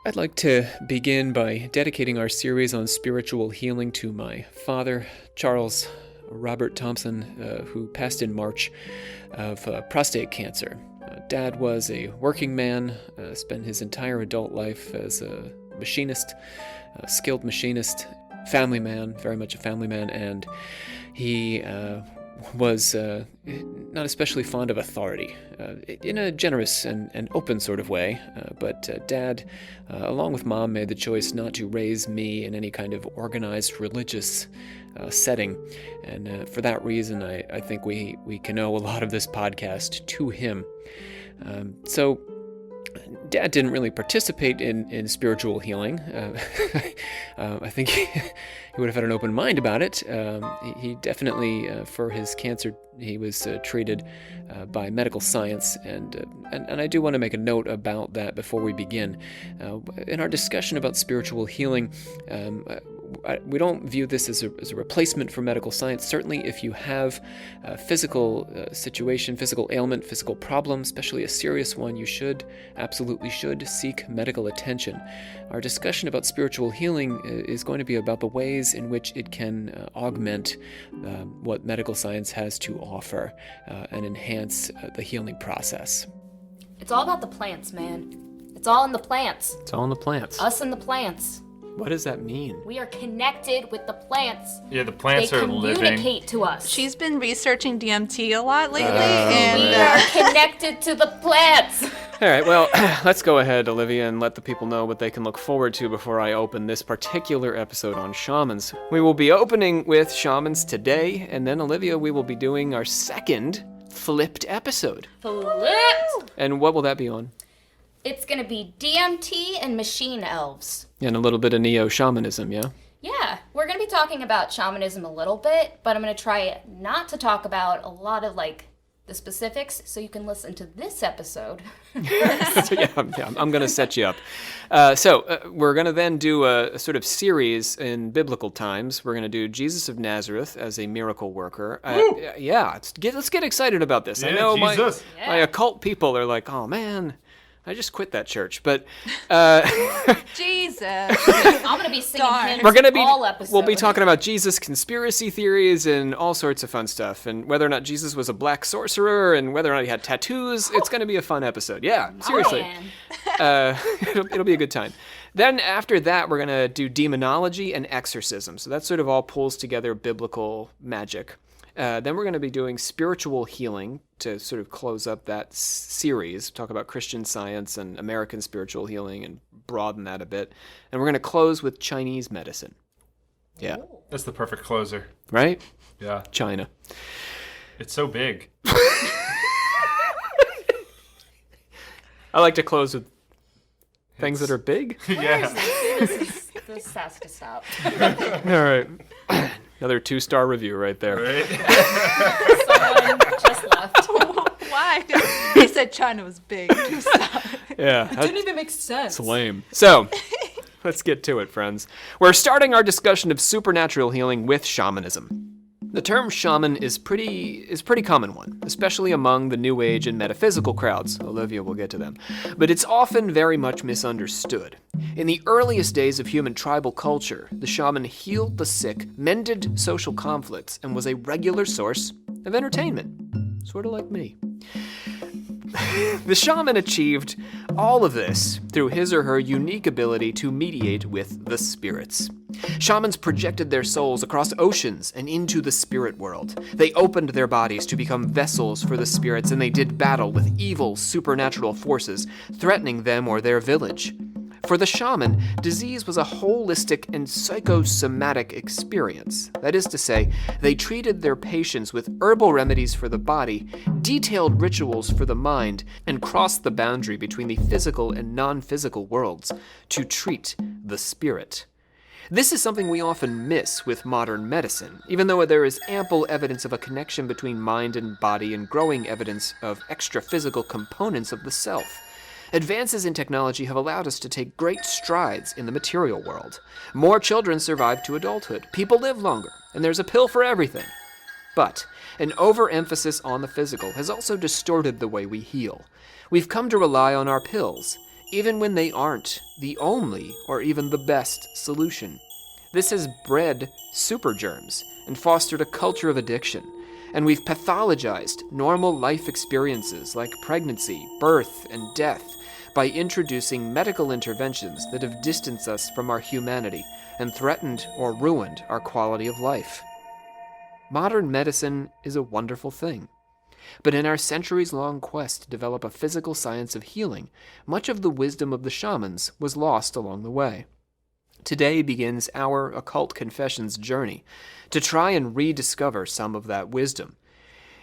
I'd like to begin by dedicating our series on spiritual healing to my father, Charles Robert Thompson, who passed in March of prostate cancer. Dad was a working man, spent his entire adult life as a machinist, a skilled machinist, family man, very much a family man, and he was not especially fond of authority, in a generous and open sort of way, but Dad, along with Mom, made the choice not to raise me in any kind of organized religious setting, and for that reason I think we can owe a lot of this podcast to him. So Dad didn't really participate in spiritual healing. I think he would have had an open mind about it. He definitely, for his cancer, he was treated by medical science, and I do want to make a note about that before we begin. In our discussion about spiritual healing, we don't view this as a replacement for medical science. Certainly, if you have a physical situation, physical ailment, physical problem, especially a serious one, you absolutely should seek medical attention. Our discussion about spiritual healing is going to be about the ways in which it can augment what medical science has to offer and enhance the healing process. It's all about the plants, man. It's all in the plants. It's all in the plants. Us and the plants. What does that mean? We are connected with the plants. Yeah, the plants are living. They communicate to us. She's been researching DMT a lot lately, we are connected to the plants. All right, well, let's go ahead, Olivia, and let the people know what they can look forward to before I open this particular episode on shamans. We will be opening with shamans today, and then, Olivia, we will be doing our second flipped episode. Flipped! And what will that be on? It's going to be DMT and machine elves. And a little bit of neo-shamanism, yeah? Yeah, we're going to be talking about shamanism a little bit, but I'm going to try not to talk about a lot of, the specifics, so you can listen to this episode. yeah, I'm going to set you up. So we're going to then do a sort of series in biblical times. We're going to do Jesus of Nazareth as a miracle worker. Let's get excited about this. Yeah, I know Jesus. my occult people are like, oh, man, I just quit that church, but Jesus. I'm gonna be singing hymns all episodes. We'll be talking about Jesus conspiracy theories and all sorts of fun stuff, and whether or not Jesus was a black sorcerer, and whether or not he had tattoos. It's gonna be a fun episode. Yeah, seriously. It'll be a good time. Then after that, we're gonna do demonology and exorcism. So that sort of all pulls together biblical magic. Then we're going to be doing spiritual healing to sort of close up that series, talk about Christian Science and American spiritual healing and broaden that a bit. And we're going to close with Chinese medicine. Yeah. That's the perfect closer. Right? Yeah. China. It's so big. I like to close with things that are big. Yeah. This has to stop. All right. Another 2-star review right there. Right? Someone just left. Why? He said China was big. Yeah. It didn't even make sense. It's lame. So, let's get to it, friends. We're starting our discussion of supernatural healing with shamanism. The term shaman is pretty common one, especially among the New Age and metaphysical crowds. Olivia will get to them. But it's often very much misunderstood. In the earliest days of human tribal culture, the shaman healed the sick, mended social conflicts, and was a regular source of entertainment. Sort of like me. The shaman achieved all of this through his or her unique ability to mediate with the spirits. Shamans projected their souls across oceans and into the spirit world. They opened their bodies to become vessels for the spirits, and they did battle with evil supernatural forces threatening them or their village. For the shaman, disease was a holistic and psychosomatic experience. That is to say, they treated their patients with herbal remedies for the body, detailed rituals for the mind, and crossed the boundary between the physical and non-physical worlds to treat the spirit. This is something we often miss with modern medicine, even though there is ample evidence of a connection between mind and body and growing evidence of extra-physical components of the self. Advances in technology have allowed us to take great strides in the material world. More children survive to adulthood, people live longer, and there's a pill for everything. But an overemphasis on the physical has also distorted the way we heal. We've come to rely on our pills, even when they aren't the only or even the best solution. This has bred super germs and fostered a culture of addiction, and we've pathologized normal life experiences like pregnancy, birth, and death by introducing medical interventions that have distanced us from our humanity and threatened or ruined our quality of life. Modern medicine is a wonderful thing, but in our centuries-long quest to develop a physical science of healing, much of the wisdom of the shamans was lost along the way. Today begins our Occult Confessions journey to try and rediscover some of that wisdom.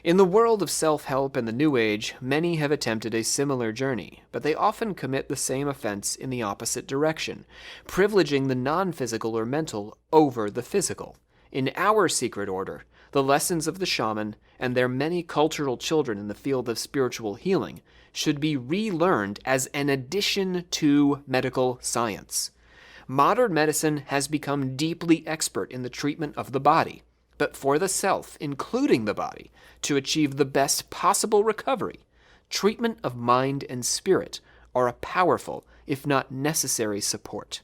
In the world of self-help and the New Age, many have attempted a similar journey, but they often commit the same offense in the opposite direction, privileging the non-physical or mental over the physical. In our secret order, the lessons of the shaman and their many cultural children in the field of spiritual healing should be relearned as an addition to medical science. Modern medicine has become deeply expert in the treatment of the body, but for the self, including the body, to achieve the best possible recovery, treatment of mind and spirit are a powerful, if not necessary, support.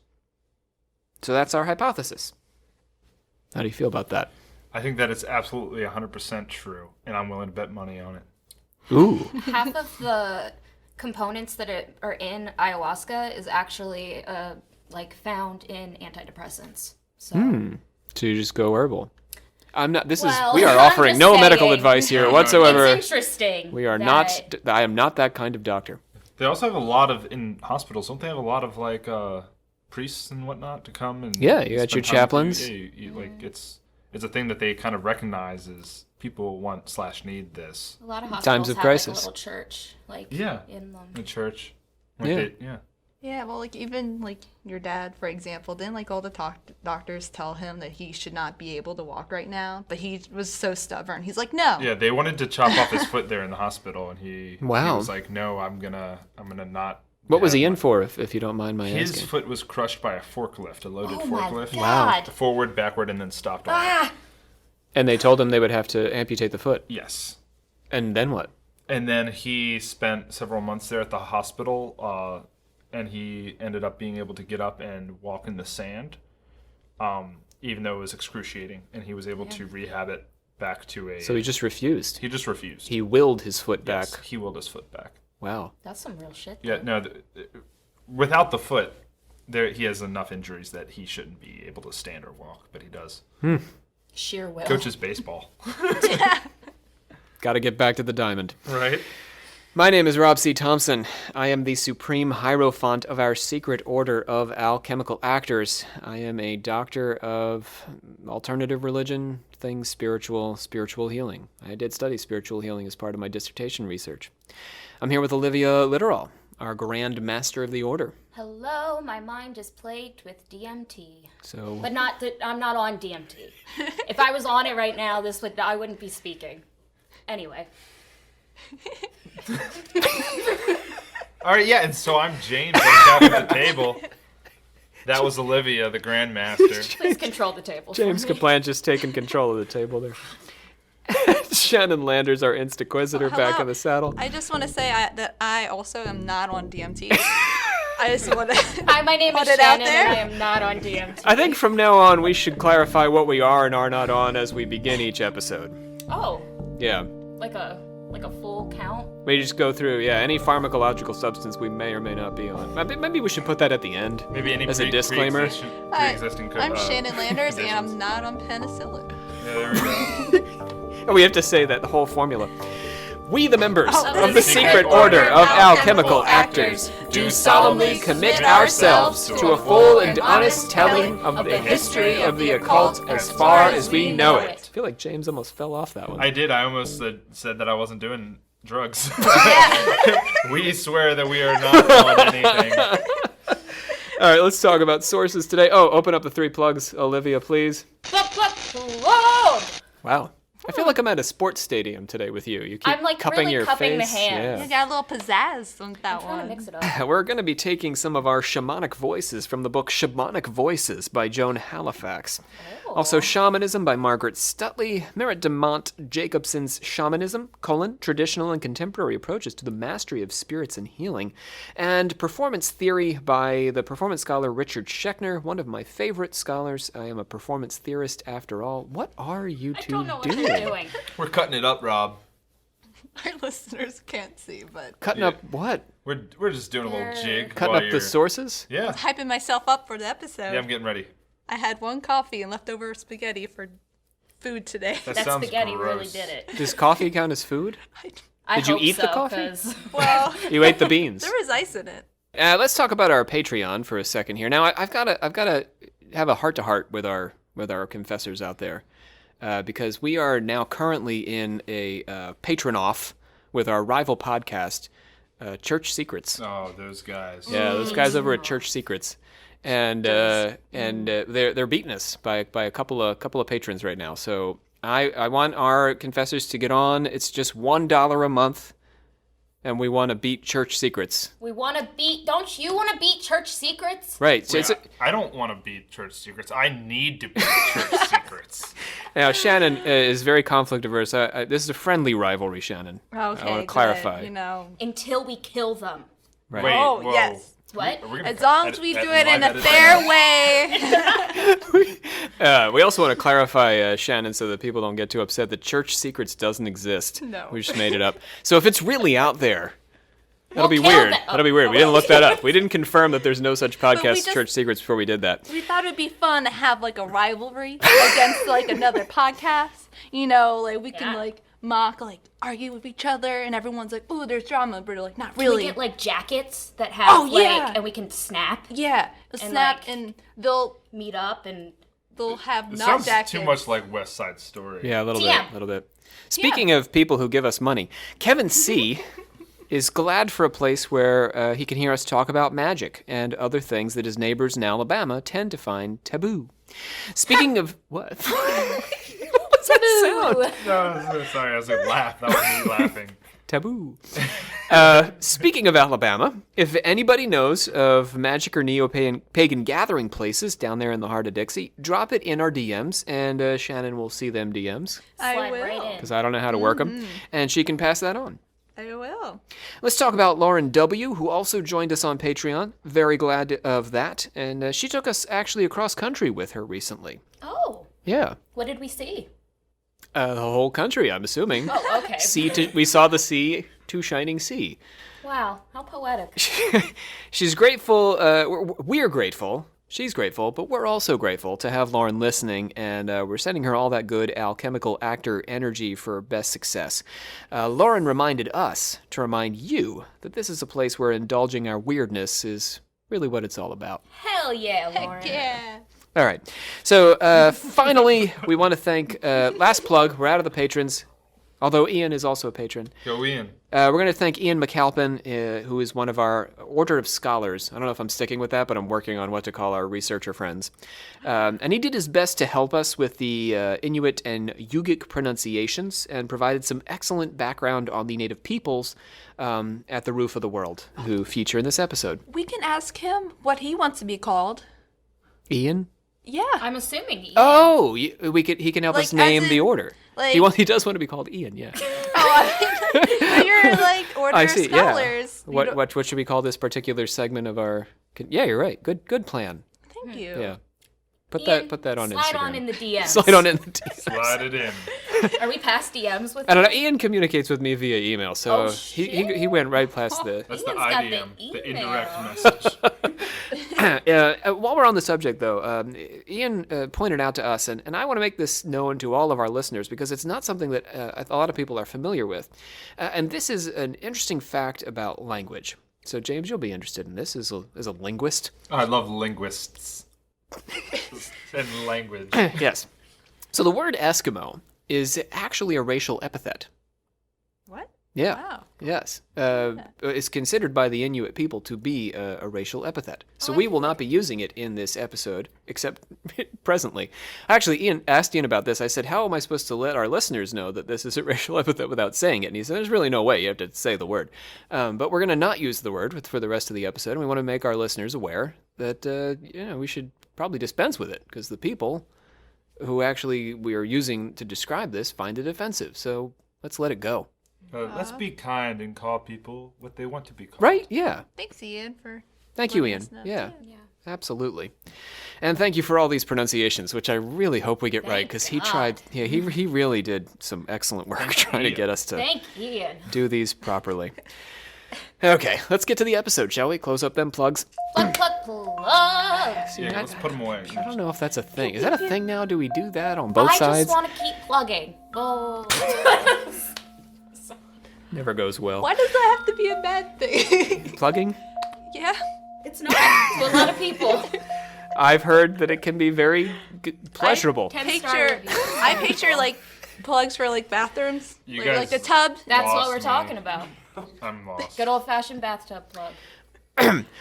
So that's our hypothesis. How do you feel about that? I think that it's absolutely 100% true, and I'm willing to bet money on it. Ooh. Half of the components that are in ayahuasca is actually found in antidepressants. So. So you just go herbal. Well, we are I'm offering just no medical saying. advice here whatsoever. It's interesting. We are that- I am not that kind of doctor. They also have a lot of, in hospitals, don't they have a lot of, priests and whatnot to come and Yeah, you got spend your time with chaplains. you? Yeah, it's a thing that they kind of recognize as people want/need this. A lot of hospitals Times of have crisis. like a little church, Yeah. in them. The church. Yeah. Yeah, well, even your dad, for example, didn't all the doctors tell him that he should not be able to walk right now? But he was so stubborn. He's like, no. Yeah, they wanted to chop off his foot there in the hospital, and he Wow. was like, no, I'm gonna not. What was he have in for, if you don't mind my His asking? foot was crushed by a forklift, a loaded Oh my forklift. God. Forward, backward, and then stopped on it. Ah! And they told him they would have to amputate the foot. Yes. And then what? And then he spent several months there at the hospital, and he ended up being able to get up and walk in the sand, even though it was excruciating. And he was able to rehab it back to a... So he just refused. He just refused. He willed his foot back. Yes, he willed his foot back. Wow. That's some real shit. Yeah, no, without the foot, he has enough injuries that he shouldn't be able to stand or walk, but he does. Sheer will. Coaches baseball. Got to get back to the diamond. Right? My name is Rob C. Thompson. I am the supreme hierophant of our secret order of alchemical actors. I am a doctor of alternative religion, things spiritual healing. I did study spiritual healing as part of my dissertation research. I'm here with Olivia Litterall, our Grand Master of the Order. Hello, my mind is plagued with DMT. So, But not that I'm not on DMT. If I was on it right now, I wouldn't be speaking. Anyway. All right, yeah, and so I'm James. I'm down at the table. That was Olivia, the Grandmaster. Please control the table. James for me. Kaplan just taking control of the table there. Shannon Landers, our Instaquisitor, back hello. in the saddle. I just want to say that I also am not on DMT. I just want to... Hi, my name is Put it out Shannon, there. and I am not on DMT. I think from now on we should clarify what we are and are not on as we begin each episode. Oh, Yeah. like a full count? We just go through, any pharmacological substance we may or may not be on. Maybe we should put that at the end. Maybe any As a disclaimer. pre-existing I'm Shannon Landers, and I'm conditions. not on penicillin. Yeah, there we go. And we have to say that the whole formula. We, the members Oh, of the secret order of alchemical actors, do solemnly commit ourselves to a full and honest telling of the history of the occult as far as we know it. I feel like James almost fell off that one. I did. I almost said that I wasn't doing drugs. We swear that we are not on anything. All right, let's talk about sources today. Oh, open up the 3 plugs, Olivia, please. Whoa! Wow. I feel like I'm at a sports stadium today with you. You keep I'm, like, cupping really your cupping the face. hands. You got a little pizzazz on that I'm trying one. to mix it up. We're going to be taking some of our shamanic voices from the book Shamanic Voices by Joan Halifax. Also, Shamanism by Margaret Stutley, Merritt Demont Jacobson's Shamanism, Traditional and Contemporary Approaches to the Mastery of Spirits and Healing, and Performance Theory by the performance scholar Richard Schechner, one of my favorite scholars. I am a performance theorist after all. What are you two don't know what doing? you're doing. We're cutting it up, Rob. Our listeners can't see, but Cutting up what? We're just doing a little jig. Cutting while up the you're- sources? Yeah. hyping myself up for the episode. Yeah, I'm getting ready. I had 1 coffee and leftover spaghetti for food today. That That sounds spaghetti really gross. did it. Does coffee count as food? I Did you hope eat the so, coffee? 'cause- Well, You ate the beans. there was ice in it. Let's talk about our Patreon for a second here. Now, I've got to have a heart-to-heart with our confessors out there, because we are now currently in a patron off with our rival podcast, Church Secrets. Oh, those guys. Yeah, those guys over at Church Secrets, and they're beating us by a couple of patrons right now. So I want our confessors to get on. It's just $1 a month, and we want to beat Church Secrets. We want to beat. Don't you want to beat Church Secrets? Right. So Wait, I don't want to beat Church Secrets. I need to beat Church Secrets. now Shannon is very conflict averse. This is a friendly rivalry, Shannon. Okay, I want to good, clarify. Until we kill them. Right. Wait, Oh, whoa. yes. What? Are we gonna As long as edit- we do edit- it in live a edit fair that? way. We also want to clarify, Shannon, so that people don't get too upset, that Church Secrets doesn't exist. No. We just made it up. So if it's really out there, that'll be We'll kill weird. them. That'll be weird. We didn't look that up. We didn't confirm that there's no such podcast, just- Church Secrets, before we did that. We thought it'd be fun to have like a rivalry against like another podcast. Like we can Yeah. like mock, like argue with each other, and everyone's like, "Ooh, there's drama," but like not Can really. we get like jackets that have Oh, yeah. and we can snap, yeah, a and, snap, like- and they'll meet up, and have It not sounds jackets. too much like West Side Story. Yeah, a little TM. bit. A little bit. Speaking of people who give us money, Kevin C. is glad for a place where he can hear us talk about magic and other things that his neighbors in Alabama tend to find taboo. Speaking of what? What's that sound? No, sorry, I was gonna laugh. That was me laughing. Taboo. Speaking of Alabama, if anybody knows of magic or neo-pagan gathering places down there in the heart of Dixie, drop it in our DMs, and Shannon will see them DMs, I slide will. right in. because I don't know how to work them, and she can pass that on. I will. Let's talk about Lauren W., who also joined us on Patreon. Very glad of that, and she took us actually across country with her recently. Oh, Yeah. what did we see? The whole country, I'm assuming. Oh, okay. We saw the sea to shining sea. Wow, how poetic. She's grateful. We're grateful. She's grateful, but we're also grateful to have Lauren listening, and we're sending her all that good alchemical actor energy for best success. Lauren reminded us to remind you that this is a place where indulging our weirdness is really what it's all about. Hell yeah, Lauren. Yeah. All right. So finally, we want to thank, last plug, we're out of the patrons, although Ian is also a patron. Go Ian. We're going to thank Ian McAlpin, who is one of our Order of Scholars. I don't know if I'm sticking with that, but I'm working on what to call our researcher friends. And he did his best to help us with the Inuit and Yugik pronunciations and provided some excellent background on the native peoples at the Roof of the World, who feature in this episode. We can ask him what he wants to be called. Ian? Yeah. I'm assuming. Ian. Oh, he can help Like, us name as the in, order. like- He does want to be called Ian, yeah. But you're like Order I of see, Scholars. yeah. You don't- What should we call this particular segment of our... Yeah, you're right. Good plan. Thank you. Yeah. Put Ian, that on slide Instagram. on in the DMs. Slide on in the DMs. Slide it in. Are we past DMs with I don't know. Ian communicates with me via email, so Oh, he went right past the... That's Ian's the got the IDM, the email. indirect message. While we're on the subject, though, Ian pointed out to us, and I want to make this known to all of our listeners because it's not something that a lot of people are familiar with. And this is an interesting fact about language. So, James, you'll be interested in this as a linguist. Oh, I love linguists and language. Yes. So the word Eskimo is actually a racial epithet. What? Yeah. Wow. Yes. It's considered by the Inuit people to be a racial epithet. So we will not be using it in this episode, except presently. Actually, Ian asked Ian about this. I said, how am I supposed to let our listeners know that this is a racial epithet without saying it? And he said, there's really no way. You have to say the word. But we're going to not use the word for the rest of the episode. And we want to make our listeners aware that we should probably dispense with it because the people who actually we are using to describe this find it offensive, so let's let it go. Let's be kind and call people what they want to be called. Right? Yeah. Thanks, Ian, for Thank you, letting Ian. us know, Yeah. too. Yeah. Absolutely. And thank you for all these pronunciations, which I really hope we get right, because he God. tried, he really did some excellent work trying to Ian. get us to Thank Ian. do these properly. Okay, let's get to the episode, shall we? Close up them plugs. Plug, plug, plug. Yeah, let's put them away. I don't know if that's a thing. Is that a thing now? Do we do that on both I sides? just want to keep plugging. Oh. Never goes well. Why does that have to be a bad thing? Plugging? Yeah. It's not to a lot of people. I've heard that it can be very pleasurable. 10-star reviews. I picture like plugs for like bathrooms, You like the guys- tub. That's what Lost we're me. talking about. I'm lost. Good old-fashioned bathtub plug.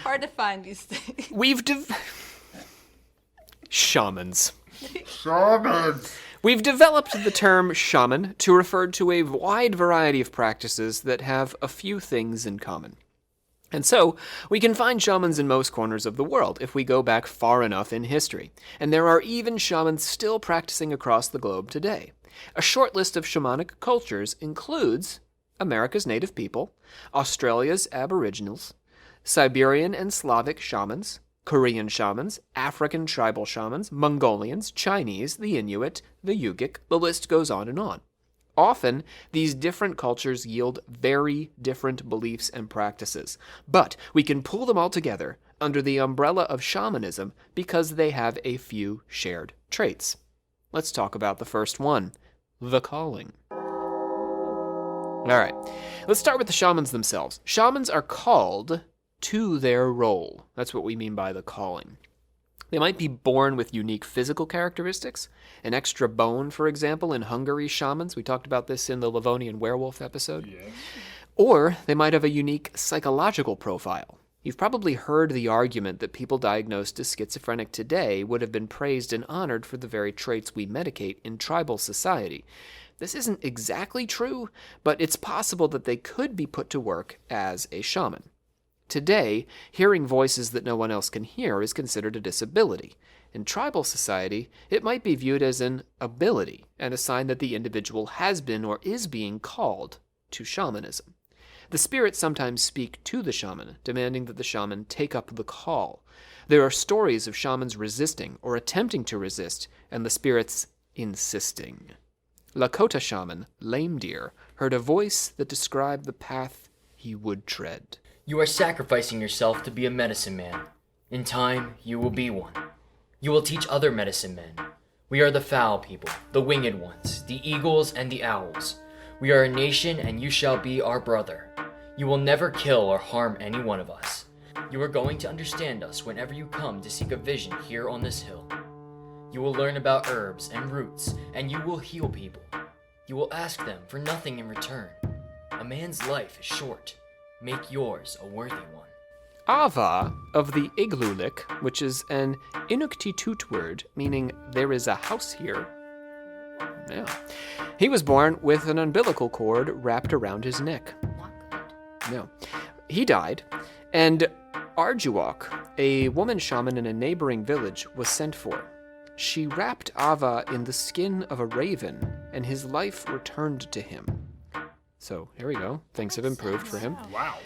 Hard to find these things. Shamans. Shamans! We've developed the term shaman to refer to a wide variety of practices that have a few things in common. And so, we can find shamans in most corners of the world if we go back far enough in history. And there are even shamans still practicing across the globe today. A short list of shamanic cultures includes America's native people, Australia's aboriginals, Siberian and Slavic shamans, Korean shamans, African tribal shamans, Mongolians, Chinese, the Inuit, the Yugik, the list goes on and on. Often, these different cultures yield very different beliefs and practices, but we can pull them all together under the umbrella of shamanism because they have a few shared traits. Let's talk about the first one, the calling. All right, let's start with the shamans themselves. Shamans are called to their role. That's what we mean by the calling. They might be born with unique physical characteristics, an extra bone, for example, in Hungary shamans. We talked about this in the Livonian werewolf episode. Yeah. Or they might have a unique psychological profile. You've probably heard the argument that people diagnosed as schizophrenic today would have been praised and honored for the very traits we medicate in tribal society. This isn't exactly true, but it's possible that they could be put to work as a shaman. Today, hearing voices that no one else can hear is considered a disability. In tribal society, it might be viewed as an ability and a sign that the individual has been or is being called to shamanism. The spirits sometimes speak to the shaman, demanding that the shaman take up the call. There are stories of shamans resisting or attempting to resist, and the spirits insisting. Lakota shaman, Lame Deer, heard a voice that described the path he would tread. You are sacrificing yourself to be a medicine man. In time, you will be one. You will teach other medicine men. We are the fowl people, the winged ones, the eagles and the owls. We are a nation, and you shall be our brother. You will never kill or harm any one of us. You are going to understand us whenever you come to seek a vision here on this hill. You will learn about herbs and roots, and you will heal people. You will ask them for nothing in return. A man's life is short. Make yours a worthy one. Ava of the Iglulik, which is an Inuktitut word meaning there is a house here. Yeah. He was born with an umbilical cord wrapped around his neck. Not good. No. He died, and Arjuok, a woman shaman in a neighboring village, was sent for. She wrapped Ava in the skin of a raven, and his life returned to him. So, here we go. Things have improved for him. Wow.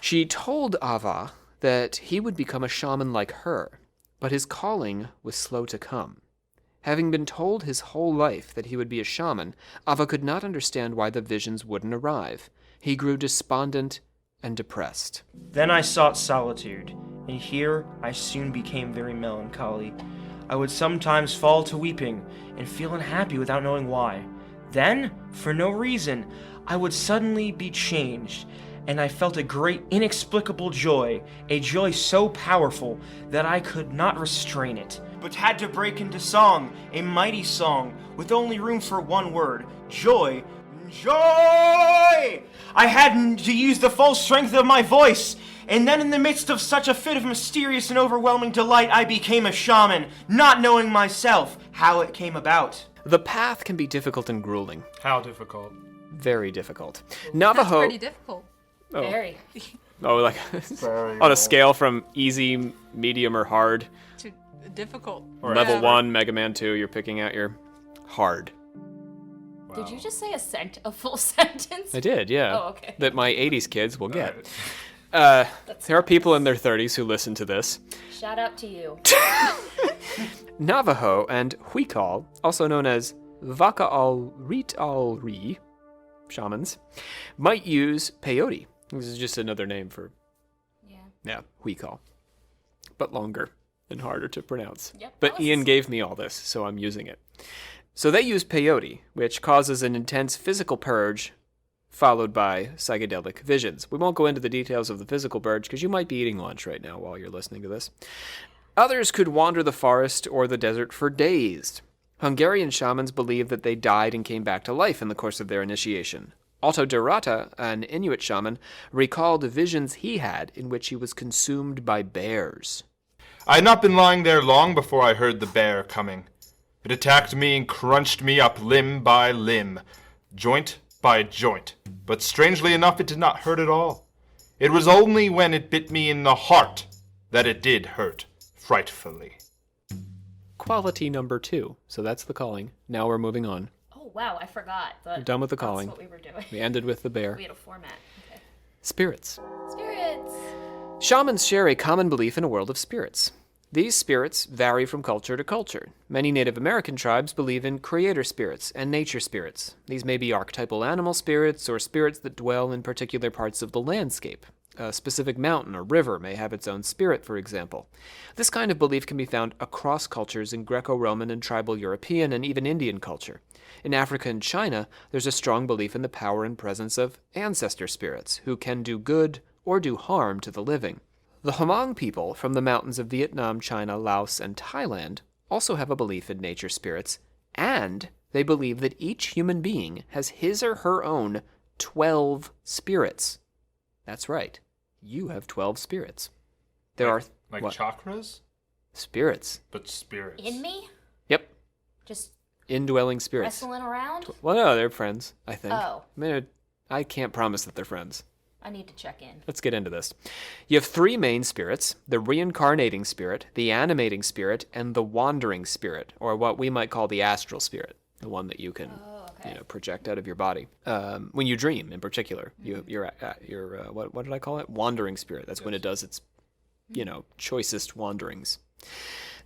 She told Ava that he would become a shaman like her, but his calling was slow to come. Having been told his whole life that he would be a shaman, Ava could not understand why the visions wouldn't arrive. He grew despondent and depressed. Then I sought solitude, and here I soon became very melancholy. I would sometimes fall to weeping and feel unhappy without knowing why. Then, for no reason, I would suddenly be changed, and I felt a great inexplicable joy, a joy so powerful that I could not restrain it, but had to break into song, a mighty song, with only room for one word, joy. Joy! I had to use the full strength of my voice, and then in the midst of such a fit of mysterious and overwhelming delight, I became a shaman, not knowing myself how it came about. The path can be difficult and grueling. How difficult. Very difficult. That's Navajo. pretty difficult. Oh. Very. Oh, like on a scale from easy, medium, or hard. Too difficult. Or Level yeah. 1, Mega Man 2, you're picking out your hard. Did you just say a full sentence? I did, yeah. Oh, okay. That my 80s kids will get. Right. There are people in their 30s who listen to this. Shout out to you. Navajo and Huikal, also known as Vaka'alritalri, shamans, might use peyote. This is just another name for, Yeah. Huikal. But longer and harder to pronounce. Yep, But that was- Ian gave me all this, so I'm using it. So they use peyote, which causes an intense physical purge followed by psychedelic visions. We won't go into the details of the physical purge because you might be eating lunch right now while you're listening to this. Others could wander the forest or the desert for days. Hungarian shamans believe that they died and came back to life in the course of their initiation. Otto Derata, an Inuit shaman, recalled visions he had in which he was consumed by bears. I had not been lying there long before I heard the bear coming. It attacked me and crunched me up limb by limb, joint by joint, but strangely enough it did not hurt at all. It was only when it bit me in the heart that it did hurt frightfully. Quality number 2. So that's the calling. Now we're moving on. Oh, wow, I forgot. But We're done with the calling. That's what we were doing. We ended with the bear. We had a format. Okay. Spirits. Spirits. Shamans share a common belief in a world of spirits. These spirits vary from culture to culture. Many Native American tribes believe in creator spirits and nature spirits. These may be archetypal animal spirits or spirits that dwell in particular parts of the landscape. A specific mountain or river may have its own spirit, for example. This kind of belief can be found across cultures in Greco-Roman and tribal European and even Indian culture. In Africa and China, there's a strong belief in the power and presence of ancestor spirits who can do good or do harm to the living. The Hmong people from the mountains of Vietnam, China, Laos, and Thailand also have a belief in nature spirits, and they believe that each human being has his or her own 12 spirits. That's right. You have 12 spirits. There are Like what? chakras, Spirits. but spirits. In me? Yep. Just Indwelling spirits. wrestling around? Well, no, they're friends, I think. Oh. I mean, I can't promise that they're friends. I need to check in. Let's get into this. You have 3 main spirits, the reincarnating spirit, the animating spirit, and the wandering spirit, or what we might call the astral spirit, the one that you can project out of your body. When you dream, in particular, you're what did I call it? Wandering spirit. That's when it does its, choicest wanderings.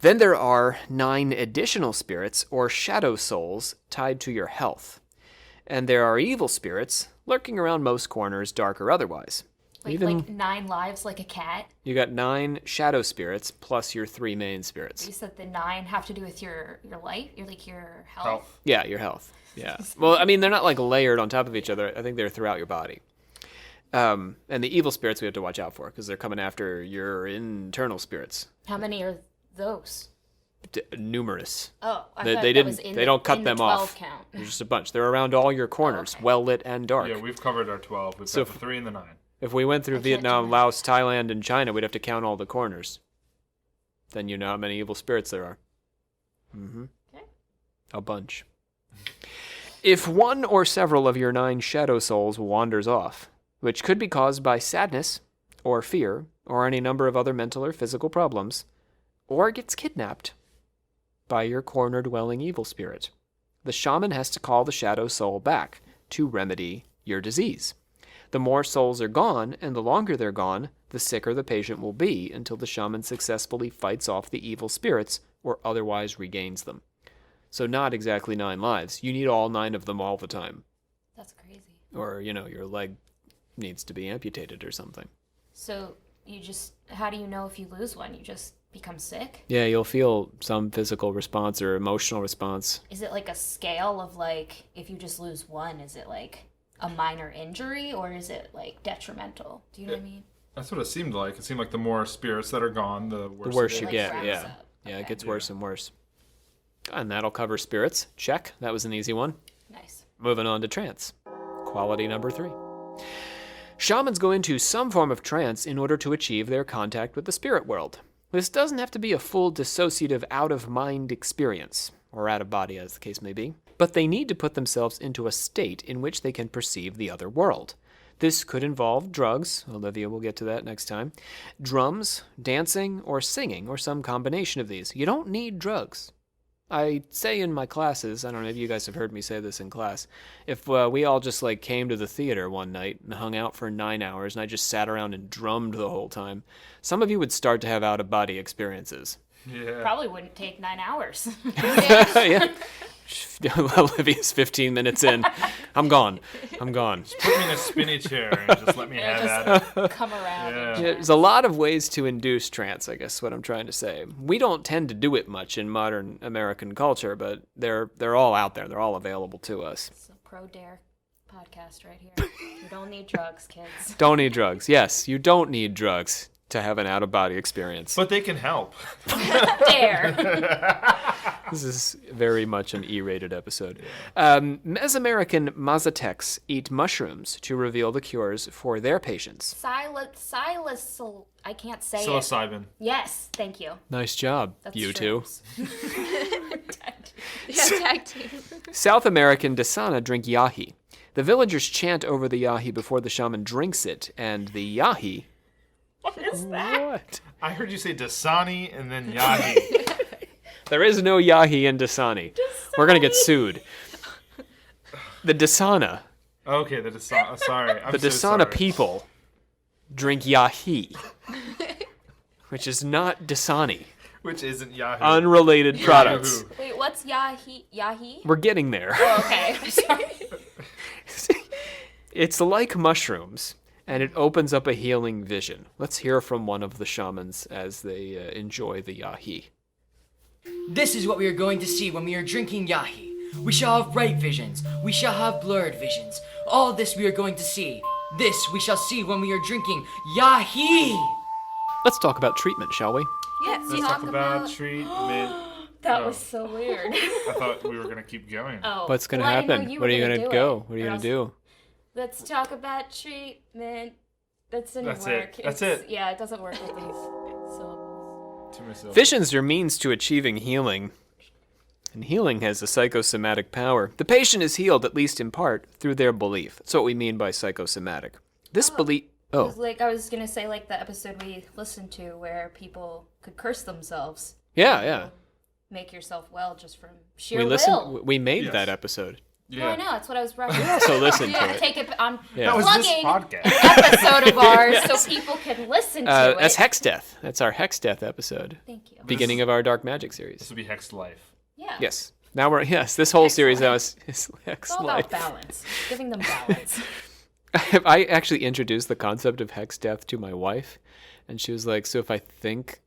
Then there are 9 additional spirits, or shadow souls, tied to your health. And there are evil spirits lurking around most corners, dark or otherwise. Wait, like 9 lives like a cat? You got 9 shadow spirits plus your 3 main spirits. You said the 9 have to do with your life? Your health? Yeah, your health. Yeah. Well, I mean, they're not like layered on top of each other. I think they're throughout your body. And the evil spirits we have to watch out for because they're coming after your internal spirits. How many are those? Numerous. Oh, I They thought that didn't. was in They the, don't cut in them the 12 off. count. There's just a bunch. They're around all your corners, okay. well lit and dark. Yeah, we've covered our 12. We've So got the 3 and the 9. If we went through can't Vietnam, do Laos, Thailand, and China, we'd have to count all the corners. Then you know how many evil spirits there are. Mm-hmm. Okay. A bunch. If one or several of your 9 shadow souls wanders off, which could be caused by sadness, or fear, or any number of other mental or physical problems, or gets kidnapped by your corner-dwelling evil spirit, the shaman has to call the shadow soul back to remedy your disease. The more souls are gone, and the longer they're gone, the sicker the patient will be until the shaman successfully fights off the evil spirits or otherwise regains them. So not exactly 9 lives. You need all 9 of them all the time. That's crazy. Or, your leg needs to be amputated or something. So how do you know if you lose one? You just become sick? Yeah, you'll feel some physical response or emotional response. Is it like a scale of if you just lose one, is it like a minor injury or is it like detrimental? Do you know what I mean? That's what it seemed like. It seemed like the more spirits that are gone, the worse. The worse it you is. get, ramps yeah. up. Yeah, Okay. it gets worse and worse. And that'll cover spirits. Check. That was an easy one. Nice. Moving on to trance. Quality number 3. Shamans go into some form of trance in order to achieve their contact with the spirit world. This doesn't have to be a full dissociative out-of-mind experience, or out-of-body as the case may be, but they need to put themselves into a state in which they can perceive the other world. This could involve drugs, Olivia will get to that next time, drums, dancing, or singing, or some combination of these. You don't need drugs. I say in my classes, I don't know if you guys have heard me say this in class, if we all just like came to the theater one night and hung out for 9 hours and I just sat around and drummed the whole time, some of you would start to have out-of-body experiences. Yeah. Probably wouldn't take 9 hours. Yeah. Olivia's 15 minutes in. I'm gone. Put me in a spinny chair and just let me have at it. Come around. Yeah. And There's a lot of ways to induce trance, I guess is what I'm trying to say. We don't tend to do it much in modern American culture, but they're all out there. They're all available to us. It's a pro-dare podcast right here. You don't need drugs, kids. Don't need drugs. Yes, you don't need drugs to have an out-of-body experience. But they can help. Dare. This is very much an E-rated episode. Mesoamerican Mazatecs eat mushrooms to reveal the cures for their patients. I can't say it. Psilocybin. Yes, thank you. Nice job, That's you two. shrooms. Yeah, tag team. South American Dasana drink yahi. The villagers chant over the yahi before the shaman drinks it, and the yahi... What is that? What? I heard you say Dasani and then Yahi. There is no yahi in Dasani. We're going to get sued. The Dasana, Okay, the Dasani. Sorry. I'm the so Dasana sorry. people drink yahi, which is not Dasani. Which isn't Yahoo. Unrelated products. Yahoo. Wait, what's Yahi? We're getting there. Oh, okay. Sorry. It's like mushrooms, and it opens up a healing vision. Let's hear from one of the shamans as they enjoy the yahi. This is what we are going to see when we are drinking yahi. We shall have bright visions. We shall have blurred visions. All this we are going to see. This we shall see when we are drinking yahi. Let's talk about treatment, shall we? Yes. Let's talk about treatment. That Oh. was so weird. I thought we were going to keep going. Oh. What's going to well, I didn't know happen? you What are were you going gonna to do go? it, What are you or going else- to do? Let's talk about treatment. That didn't That's work. it. That's It's- it. Yeah, it doesn't work with these syllables. To myself. Visions are means to achieving healing, and healing has a psychosomatic power. The patient is healed, at least in part, through their belief. That's what we mean by psychosomatic. This belief... It Oh, was like I was gonna say, like the episode we listened to where people could curse themselves. yeah. Make yourself well just from sheer We will. listened. We made Yes. that episode. No, I know. That's what I was referencing. So listen to it. Take it. I'm Yeah. That was this plugging podcast. episode of ours so people can listen to it. That's Hex Death. That's our Hex Death episode. Thank you. Beginning of our Dark Magic This series. would be Hexed Life. Yeah. Yes. Now we're this whole series now is It's Hex all Life. about balance. Giving them balance. I actually introduced the concept of Hex Death to my wife, and she was like, "So if I think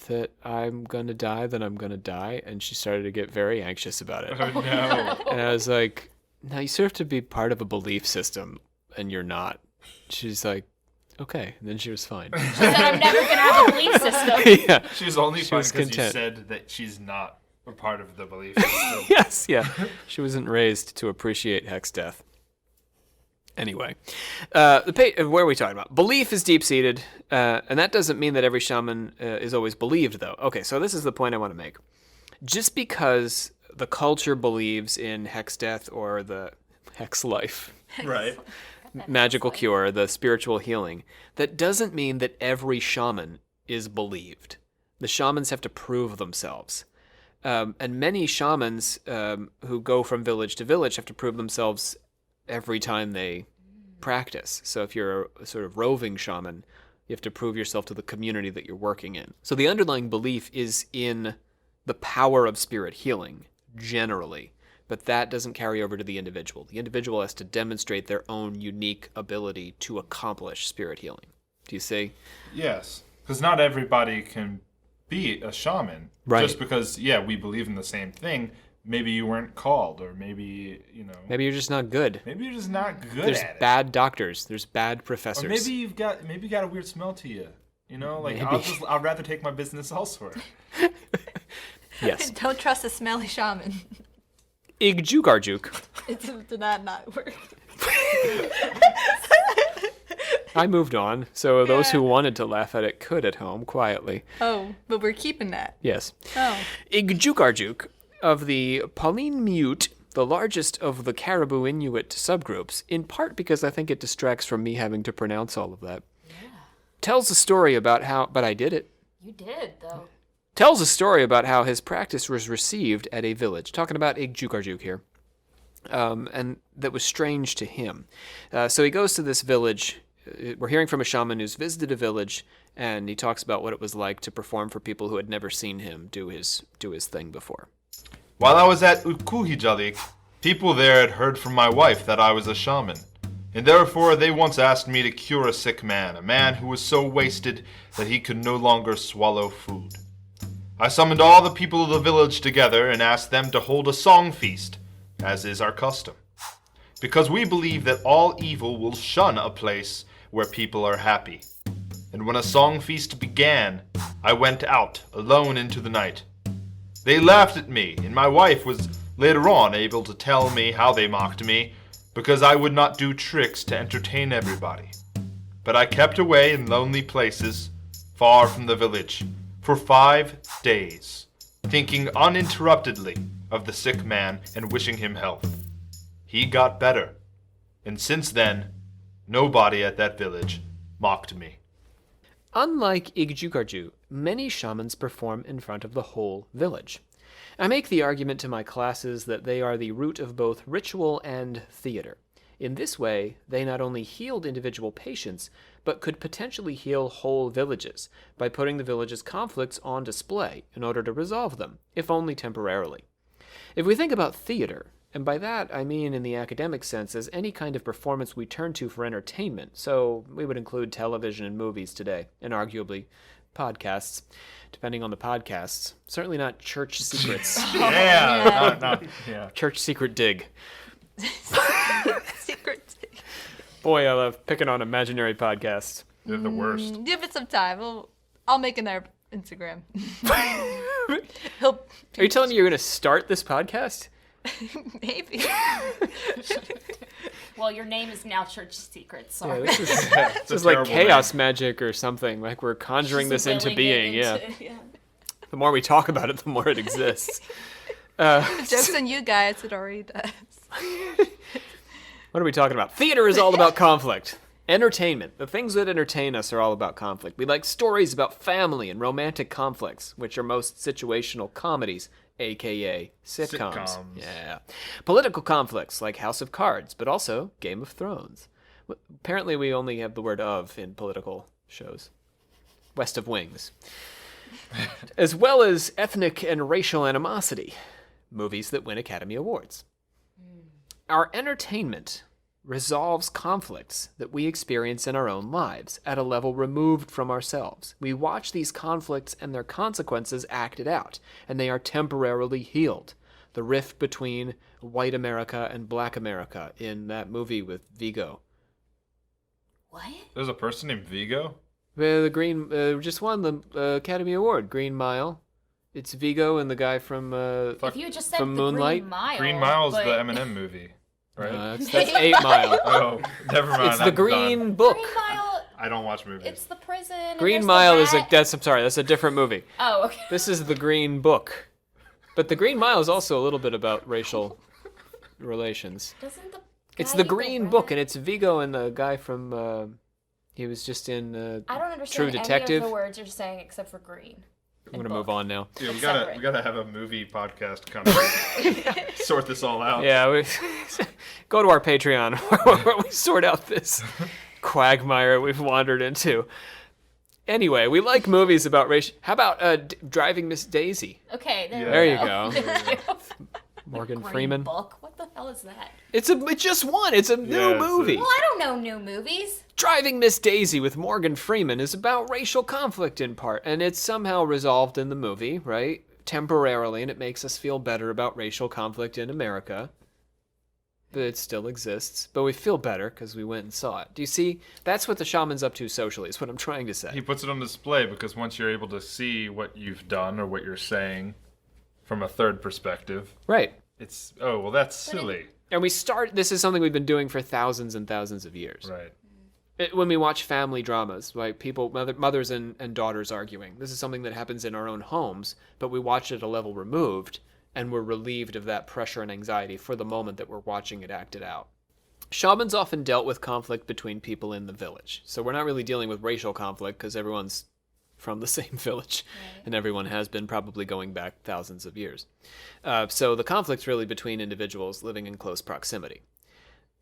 that I'm gonna die, then I'm gonna die," and she started to get very anxious about it. Oh, no. And I was like, "No, you sort of have to be part of a belief system, and you're not." She's like, "Okay," and then she was fine. She said, I'm never going to have a belief system. Yeah. She's only She fine was because you content. said that she's not a part of the belief system. Yes, yeah. She wasn't raised to appreciate Hex Death. Anyway, where are we talking about? Belief is deep-seated, and that doesn't mean that every shaman is always believed, though. Okay, so this is the point I want to make. Just because the culture believes in Hex Death or the Hex Life, Right. magical cure, the spiritual healing, that doesn't mean that every shaman is believed. The shamans have to prove themselves. And many shamans who go from village to village have to prove themselves every time they practice. So if you're a sort of roving shaman, you have to prove yourself to the community that you're working in. So the underlying belief is in the power of spirit healing, generally. But that doesn't carry over to the individual. The individual has to demonstrate their own unique ability to accomplish spirit healing. Do you see? Yes. Because not everybody can be a shaman. Right. Just because, we believe in the same thing. Maybe you weren't called, or maybe, Maybe you're just not good. maybe you're just not good There's at it. bad doctors. There's bad Or professors. maybe you got a weird smell to you. Like Maybe. I'd rather take my business elsewhere. Yes. Don't trust a smelly shaman. Igjugarjuk. It did not work. I moved on, so those who wanted to laugh at it could at home quietly. Oh, but we're keeping that. Yes. Oh. Igjugarjuk of the Pauline Mute the largest of the Caribou Inuit subgroups, in part because I think it distracts from me having to pronounce all of that. Yeah. Tells a story about how, but I did it. You did, though. Tells a story about how his practice was received at a village. Talking about Igjukarjuk here. And that was strange to him. So he goes to this village. We're hearing from a shaman who's visited a village, and he talks about what it was like to perform for people who had never seen him do his thing before. While I was at Ukuhijalik, people there had heard from my wife that I was a shaman, and therefore they once asked me to cure a sick man, a man who was so wasted that he could no longer swallow food. I summoned all the people of the village together and asked them to hold a song feast, as is our custom, because we believe that all evil will shun a place where people are happy. And when a song feast began, I went out alone into the night. They laughed at me, and my wife was later on able to tell me how they mocked me, because I would not do tricks to entertain everybody. But I kept away in lonely places, far from the village, for 5 days, thinking uninterruptedly of the sick man and wishing him health. He got better, and since then, nobody at that village mocked me. Unlike Igjukarju, many shamans perform in front of the whole village. I make the argument to my classes that they are the root of both ritual and theater. In this way, they not only healed individual patients, but could potentially heal whole villages by putting the village's conflicts on display in order to resolve them, if only temporarily. If we think about theater, and by that I mean in the academic sense as any kind of performance we turn to for entertainment, so we would include television and movies today, and arguably podcasts, depending on the podcasts. Certainly not Church Secrets. Yeah. Church Secret Dig. Secret. Boy, I love picking on imaginary podcasts. They're the worst. Give it some time. I'll make another Instagram. Are you telling me you're going to start this podcast? Maybe. Well, your name is now Church Secrets. Yeah, Sorry. this is like chaos magic or something. Like we're conjuring this into Willing being. it Yeah. The more we talk about it, the more it exists. Joke's on you guys. It already does. What are we talking about? Theater is all about conflict. Entertainment. The things that entertain us are all about conflict. We like stories about family and romantic conflicts, which are most situational comedies, aka sitcoms. Yeah. Political conflicts like House of Cards, but also Game of Thrones. Apparently we only have the word of in political shows. West of Wings. As well as ethnic and racial animosity. Movies that win Academy Awards. Our entertainment resolves conflicts that we experience in our own lives at a level removed from ourselves. We watch these conflicts and their consequences acted out, and they are temporarily healed. The rift between white America and black America in that movie with Vigo. What? There's a person named Vigo? The Green just won the Academy Award, Green Mile. It's Vigo and the guy from If you just said from the Moonlight? Green Mile. Green Mile's but- the Eminem movie, right? that's 8 Mile. Oh, never mind. It's the I'm Green done. Book. Green Mile. I don't watch movies. It's the prison. and Green there's Mile the is rat. that's a different movie. Oh, okay. This is the Green Book. But the Green Mile is also a little bit about racial relations. Doesn't the It's guy the eat Green rat? Book, and it's Vigo and the guy from he was just in I don't understand True Detective. any of the words you're saying except for green. I'm gonna move on now. Dude, we separate. gotta have a movie podcast kind of sort this all out. Yeah, go to our Patreon where we sort out this quagmire we've wandered into. Anyway, we like movies about race. How about Driving Miss Daisy? Okay, There you go. go. Morgan Green Freeman. Book. What the hell is that? It's just one. It's a new it's movie. Well, I don't know new movies. Driving Miss Daisy with Morgan Freeman is about racial conflict in part, and it's somehow resolved in the movie, right? Temporarily, and it makes us feel better about racial conflict in America. But it still exists. But we feel better because we went and saw it. Do you see? That's what the shaman's up to socially, is what I'm trying to say. He puts it on display because once you're able to see what you've done or what you're saying from a third perspective, Right. it's, oh, well, that's silly. And this is something we've been doing for thousands and thousands of years. Right. When we watch family dramas, like mothers and daughters arguing, this is something that happens in our own homes, but we watch it at a level removed and we're relieved of that pressure and anxiety for the moment that we're watching it acted out. Shamans often dealt with conflict between people in the village. So we're not really dealing with racial conflict because everyone's from the same village, and everyone has been probably going back thousands of years. So the conflict's really between individuals living in close proximity,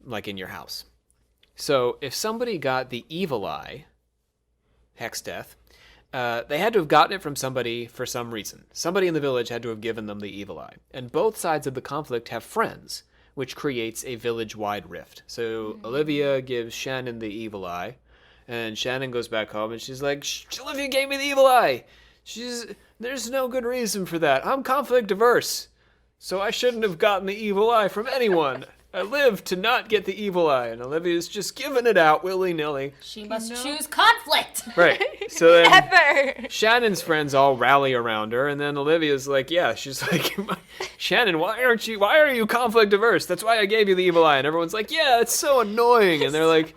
like in your house. So if somebody got the evil eye, hex death, they had to have gotten it from somebody for some reason. Somebody in the village had to have given them the evil eye. And both sides of the conflict have friends, which creates a village-wide rift. So Olivia gives Shannon the evil eye, and Shannon goes back home and she's like, Olivia gave me the evil eye. There's no good reason for that. I'm conflict averse, so I shouldn't have gotten the evil eye from anyone. I live to not get the evil eye, and Olivia's just giving it out willy-nilly. She must choose conflict. Right. So then Never. Shannon's friends all rally around her, and then Olivia's like, yeah, she's like, Shannon, why are you conflict averse? That's why I gave you the evil eye. And everyone's like, yeah, it's so annoying. And they're like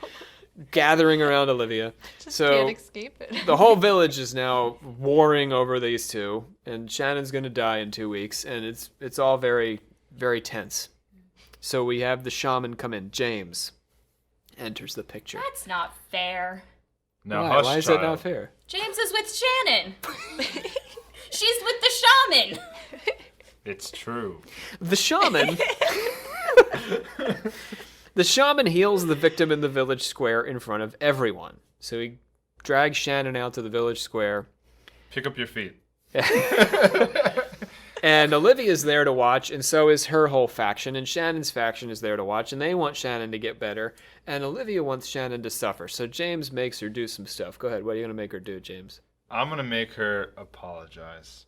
gathering around Olivia. Just So can't escape it. the whole village is now warring over these two, and Shannon's going to die in 2 weeks, and it's all very, very tense. So we have the shaman come in. James enters the picture. That's not fair. Now, Why? hush, Why is child. that not fair? James is with Shannon. She's with the shaman. It's true. The shaman... The shaman heals the victim in the village square in front of everyone. So he drags Shannon out to the village square. Pick up your feet. And Olivia's there to watch, and so is her whole faction, and Shannon's faction is there to watch, and they want Shannon to get better, and Olivia wants Shannon to suffer. So James makes her do some stuff. Go ahead. What are you going to make her do, James? I'm going to make her apologize.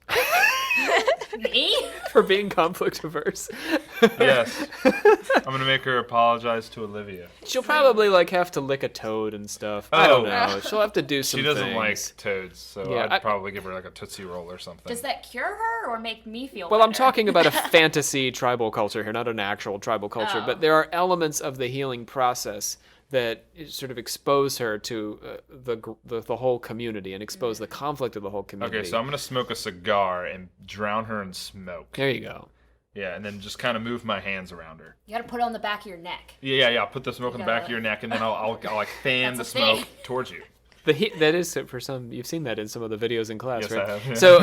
Me? For being conflict averse. Yes. I'm going to make her apologize to Olivia. She'll probably have to lick a toad and stuff. I don't know. She'll have to do some She doesn't things. like toads, so Yeah, I'd probably give her a Tootsie Roll or something. Does that cure her or make me feel Well, better? I'm talking about a fantasy tribal culture here, not an actual tribal culture. Oh. But there are elements of the healing process that sort of expose her to the whole community and expose the conflict of the whole community. Okay, so I'm going to smoke a cigar and drown her in smoke. There you go. Yeah, and then just kind of move my hands around her. You gotta put it on the back of your neck. Yeah. Put the smoke on the back of your neck, and then I'll like fan the That's a thing. smoke towards you. That is for some. You've seen that in some of the videos in class, Yes, right? I have. So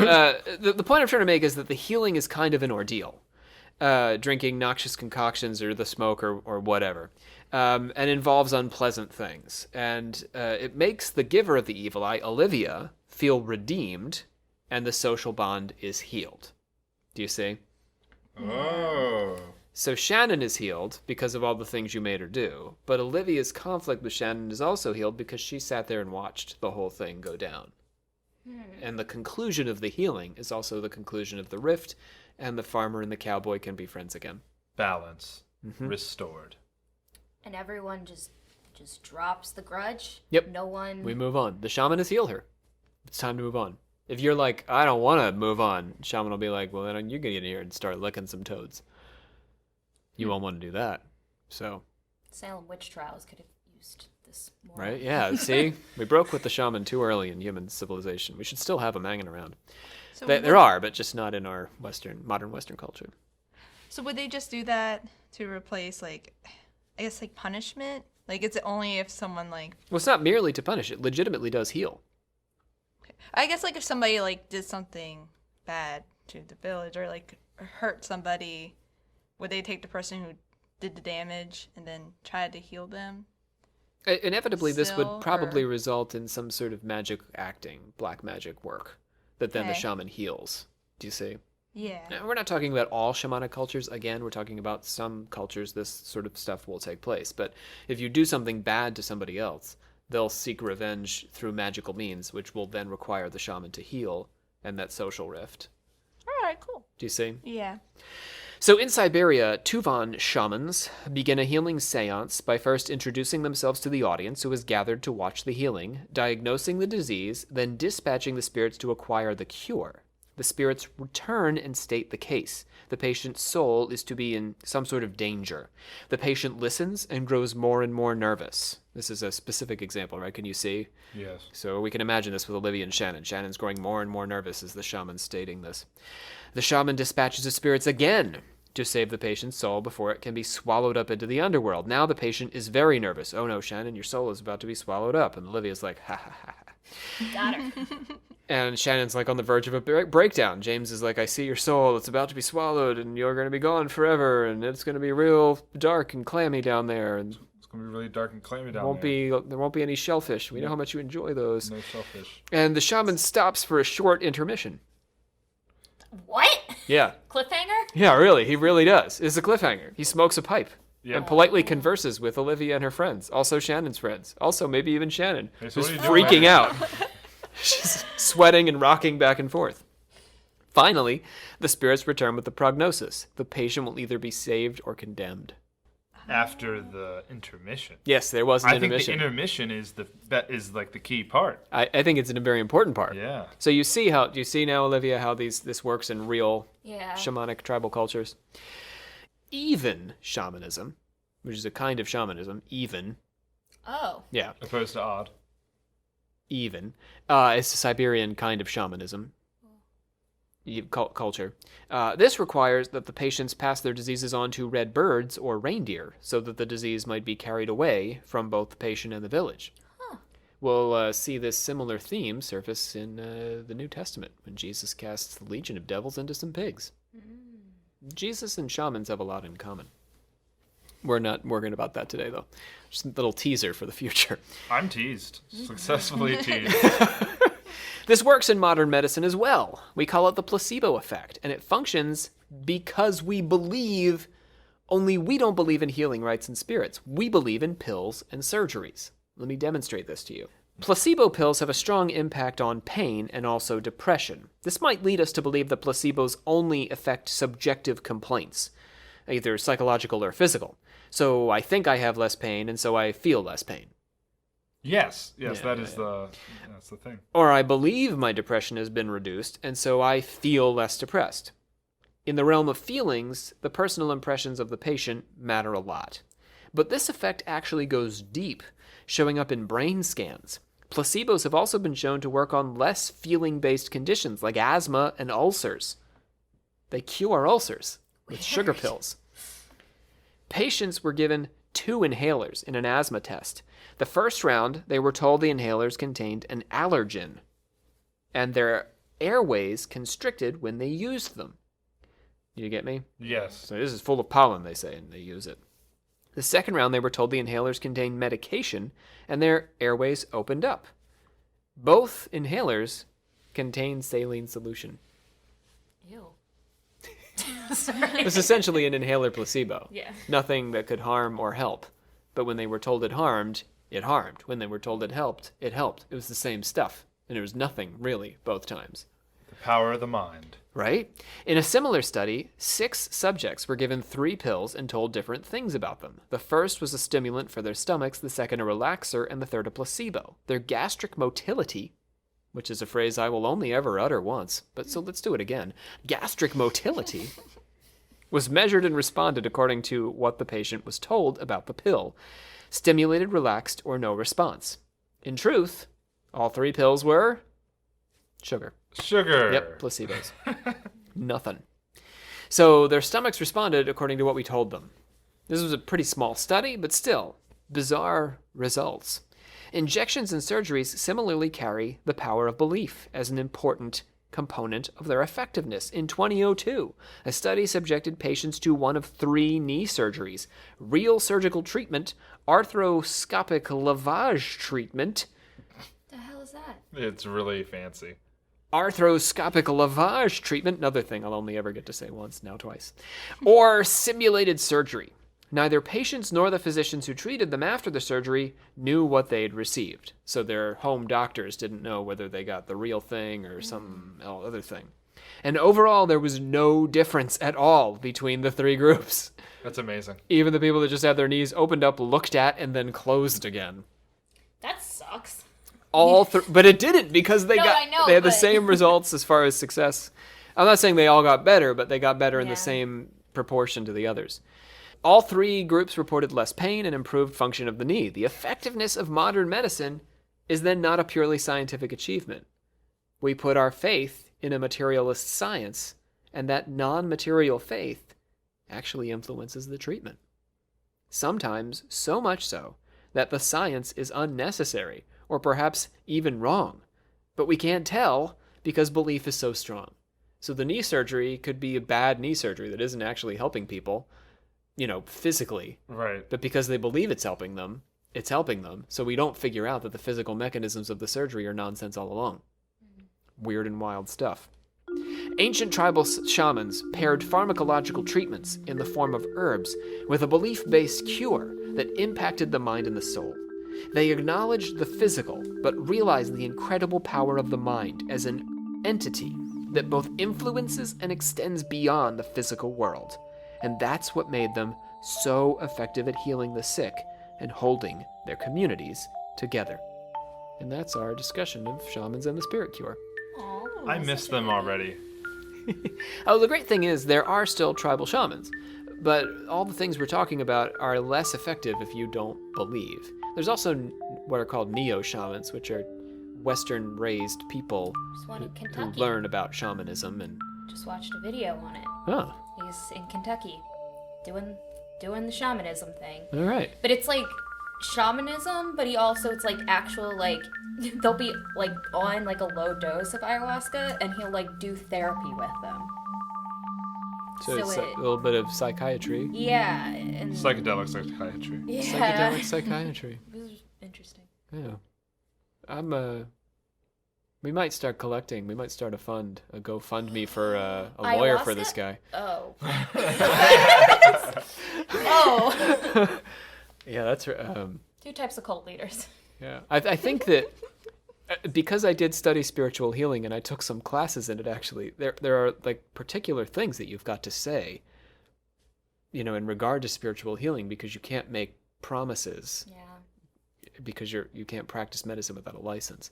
the point I'm trying to make is that the healing is kind of an ordeal. Drinking noxious concoctions or the smoke or whatever, and involves unpleasant things. And it makes the giver of the evil eye, Olivia, feel redeemed, and the social bond is healed. Do you see? Oh. So Shannon is healed because of all the things you made her do, but Olivia's conflict with Shannon is also healed because she sat there and watched the whole thing go down. And the conclusion of the healing is also the conclusion of the rift, and the farmer and the cowboy can be friends again. Balance. Restored. And everyone just drops the grudge. Yep. No one. We move on. The shaman has healed her. It's time to move on. If you're like, I don't want to move on, shaman will be like, well, then you can get in here and start licking some toads. You won't want to do that. So, Salem witch trials could have used this more. right? Yeah, see? We broke with the shaman too early in human civilization. We should still have them hanging around. So There are, but just not in our modern Western culture. So would they just do that to replace, punishment? Is it only if someone, Well, it's not merely to punish. It legitimately does heal. I guess, if somebody, did something bad to the village or, hurt somebody, would they take the person who did the damage and then try to heal them? Inevitably, this Still, would probably or- result in some sort of magic acting, black magic work, that then the Okay. shaman heals. Do you see? Yeah. Now, we're not talking about all shamanic cultures. Again, we're talking about some cultures this sort of stuff will take place. But if you do something bad to somebody else, they'll seek revenge through magical means, which will then require the shaman to heal and that social rift. All right, cool. Do you see? Yeah. So in Siberia, Tuvan shamans begin a healing seance by first introducing themselves to the audience who is gathered to watch the healing, diagnosing the disease, then dispatching the spirits to acquire the cure. The spirits return and state the case. The patient's soul is to be in some sort of danger. The patient listens and grows more and more nervous. This is a specific example, right? Can you see? Yes. So we can imagine this with Olivia and Shannon. Shannon's growing more and more nervous as the shaman's stating this. The shaman dispatches the spirits again to save the patient's soul before it can be swallowed up into the underworld. Now the patient is very nervous. Oh no, Shannon, your soul is about to be swallowed up. And Olivia's like, ha ha ha ha. Got her. And Shannon's like on the verge of a breakdown. James is like, I see your soul. It's about to be swallowed and you're going to be gone forever. And it's going to be real dark and clammy down there. And It's going to be really dark and clammy down there won't be any shellfish. We know how much you enjoy those. No shellfish. And the shaman stops for a short intermission. What? Yeah. Cliffhanger? Yeah, really. He really does. It's a cliffhanger. He smokes a pipe. Yeah. And politely converses with Olivia and her friends. Also Shannon's friends. Also maybe even Shannon. Hey, so who's what are you doing, freaking out. She's sweating and rocking back and forth. Finally, the spirits return with the prognosis. The patient will either be saved or condemned. After the intermission. Yes, there was an I think intermission. the intermission is like the key part. I think it's a very important part. Yeah. So do you see now, Olivia, how this works in real shamanic tribal cultures? Even shamanism, which is a kind of shamanism, even. Oh. Yeah. Opposed to odd. Even. It's a Siberian kind of shamanism. Culture. This requires that the patients pass their diseases on to red birds or reindeer so that the disease might be carried away from both the patient and the village. Huh. We'll see this similar theme surface in the New Testament when Jesus casts the legion of devils into some pigs. Jesus and shamans have a lot in common. We're not worrying about that today, though. Just a little teaser for the future. I'm teased. Successfully teased. This works in modern medicine as well. We call it the placebo effect, and it functions because we believe, only we don't believe in healing rites and spirits. We believe in pills and surgeries. Let me demonstrate this to you. Placebo pills have a strong impact on pain and also depression. This might lead us to believe that placebos only affect subjective complaints, either psychological or physical. So I think I have less pain, and so I feel less pain. Yes, Yeah, that's the thing. Or I believe my depression has been reduced, and so I feel less depressed. In the realm of feelings, the personal impressions of the patient matter a lot. But this effect actually goes deep, showing up in brain scans. Placebos have also been shown to work on less feeling-based conditions like asthma and ulcers. They cure ulcers with sugar pills. Patients were given 2 inhalers in an asthma test. The first round, they were told the inhalers contained an allergen, and their airways constricted when they used them. You get me? Yes. So this is full of pollen, they say, and they use it. The second round, they were told the inhalers contained medication, and their airways opened up. Both inhalers contain saline solution. Ew. It was essentially an inhaler placebo. Yeah. Nothing that could harm or help. But when they were told it harmed, it harmed. When they were told it helped, it helped. It was the same stuff. And it was nothing, really, both times. The power of the mind. Right? In a similar study, 6 subjects were given 3 pills and told different things about them. The first was a stimulant for their stomachs, the second a relaxer, and the third a placebo. Their gastric motility, which is a phrase I will only ever utter once, but so let's do it again. Gastric motility was measured and responded according to what the patient was told about the pill. Stimulated, relaxed, or no response. In truth, all 3 pills were sugar. Sugar. Yep, placebos. Nothing. So their stomachs responded according to what we told them. This was a pretty small study, but still, bizarre results. Injections and surgeries similarly carry the power of belief as an important component of their effectiveness. In 2002, a study subjected patients to one of 3 knee surgeries: real surgical treatment, arthroscopic lavage treatment. The hell is that? It's really fancy. Arthroscopic lavage treatment, another thing I'll only ever get to say once, now twice, or simulated surgery. Neither patients nor the physicians who treated them after the surgery knew what they'd received, so their home doctors didn't know whether they got the real thing or some other thing. And overall, there was no difference at all between the 3 groups. That's amazing. Even the people that just had their knees opened up, looked at, and then closed again. That sucks. but it didn't because they I know, they had the but- same results as far as success. I'm not saying they all got better, but they got better in the Yeah. same proportion to the others. All 3 groups reported less pain and improved function of the knee. The effectiveness of modern medicine is then not a purely scientific achievement. We put our faith in a materialist science, and that non-material faith actually influences the treatment. Sometimes so much so that the science is unnecessary, or perhaps even wrong. But we can't tell because belief is so strong. So the knee surgery could be a bad knee surgery that isn't actually helping people, physically. Right. But because they believe it's helping them. So we don't figure out that the physical mechanisms of the surgery are nonsense all along. Weird and wild stuff. Ancient tribal shamans paired pharmacological treatments in the form of herbs with a belief-based cure that impacted the mind and the soul. They acknowledged the physical, but realized the incredible power of the mind as an entity that both influences and extends beyond the physical world. And that's what made them so effective at healing the sick and holding their communities together. And that's our discussion of shamans and the spirit cure. I miss them already. Oh, the great thing is there are still tribal shamans, but all the things we're talking about are less effective if you don't believe. There's also what are called neo-shamans, which are Western-raised people There's one in who Kentucky. learn about shamanism and... Just watched a video on it. Oh, He's in Kentucky, doing the shamanism thing. all right. But it's like shamanism, but it's like actual like they'll be like on like a low dose of ayahuasca, and he'll like do therapy with them. So it's So a little bit of psychiatry. Yeah, and Psychedelic psychiatry. yeah, Psychedelic psychiatry. It was interesting. Yeah. We might start collecting. We might start a fund, a GoFundMe for a Ayahuasca? lawyer for this guy. Oh. Oh. Yeah, that's... 2 types of cult leaders. Yeah, I think that because I did study spiritual healing and I took some classes in it, actually, there are like particular things that you've got to say, in regard to spiritual healing, because you can't make promises Yeah. because you can't practice medicine without a license.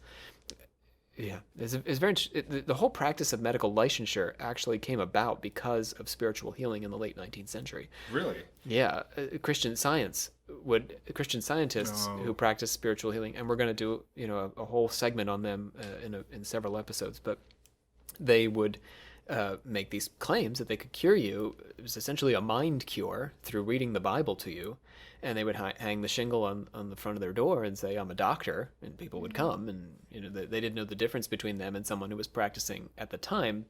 Yeah, it's very the whole practice of medical licensure actually came about because of spiritual healing in the late 19th century. Really? Yeah, Christian scientists who practice spiritual healing, and we're going to do a whole segment on them in several episodes, but they would make these claims that they could cure you. It was essentially a mind cure through reading the Bible to you, and they would hang the shingle on the front of their door and say, "I'm a doctor," and people would come, and they didn't know the difference between them and someone who was practicing at the time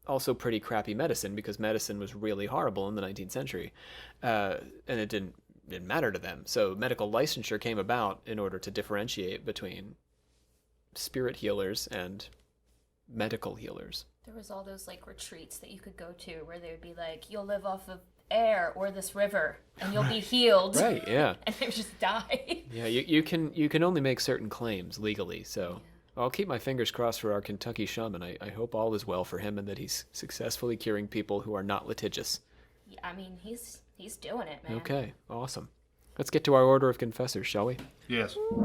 also pretty crappy medicine, because medicine was really horrible in the 19th century, and it didn't matter to them. So medical licensure came about in order to differentiate between spirit healers and medical healers. There was all those like retreats that you could go to where they would be like, "You'll live off of air or this river, and you'll be healed." Right? Yeah. And they would just die. Yeah. You can only make certain claims legally. So I'll keep my fingers crossed for our Kentucky shaman. I hope all is well for him and that he's successfully curing people who are not litigious. Yeah, I mean, he's doing it, man. Okay. Awesome. Let's get to our order of confessors, shall we? Yes. All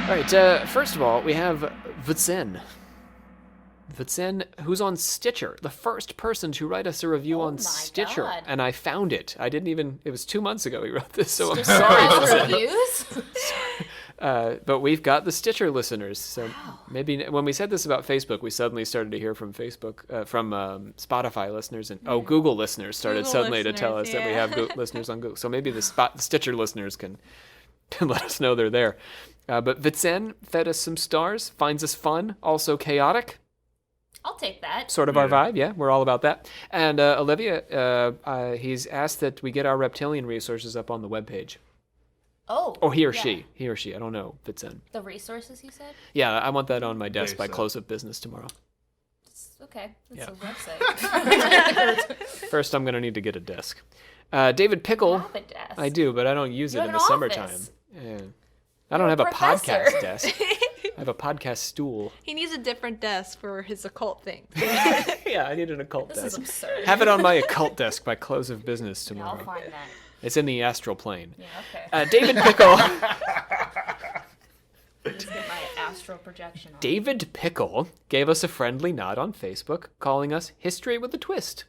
right. First of all, we have Vutsen. Vutsen, who's on Stitcher, the first person to write us a review on my Stitcher. God. And I found it. it was 2 months ago he wrote this, so I'm sorry, Has Vutsen. reviews? But we've got the Stitcher listeners. So maybe when we said this about Facebook, we suddenly started to hear from from Spotify listeners and Google listeners started Google suddenly to tell us listeners, that we have listeners on Google. So maybe the Stitcher listeners can let us know they're there. But Vutsen fed us some stars, finds us fun, also chaotic. I'll take that. Sort of our vibe, yeah. We're all about that. And Olivia, he's asked that we get our reptilian resources up on the webpage. Oh. Or he or yeah. she. He or she. I don't know. Fits in. The resources, you said? Yeah, I want that on my desk They by said. close of business tomorrow. Okay. That's Yeah. a website. First, I'm going to need to get a desk. David Pickle. Have a desk. I do, but I don't use You it have in an the summertime. office. Yeah. I don't You're have a a professor. podcast desk. I have a podcast stool. He needs a different desk for his occult thing. Yeah, I need an occult This is desk. absurd. Have it on my occult desk by close of business Yeah, tomorrow. I'll find that. It's in the astral plane. Yeah, okay. David Pickle. Let's get my astral projection on. David Pickle gave us a friendly nod on Facebook, calling us History with a Twist.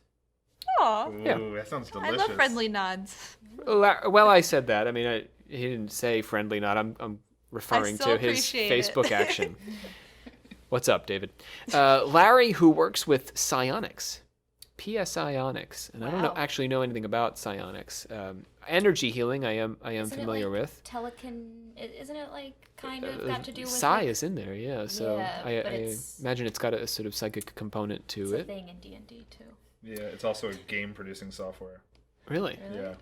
Aw. Ooh, Yeah. that sounds I delicious. love friendly nods. Well, I said that. I mean, he didn't say friendly nod. I'm referring still to his appreciate it. Facebook action. What's up, David? Larry, who works with psionics, psionics, and I don't Wow. actually know anything about psionics. Energy healing, I am Isn't familiar it like with. Isn't it like kind of got to do with Psi like, is in there, yeah. So Yeah, I but it's- imagine it's got a sort of psychic component it's to a it. thing in D&D too. Yeah, it's also a game producing software. Really? Really? Yeah.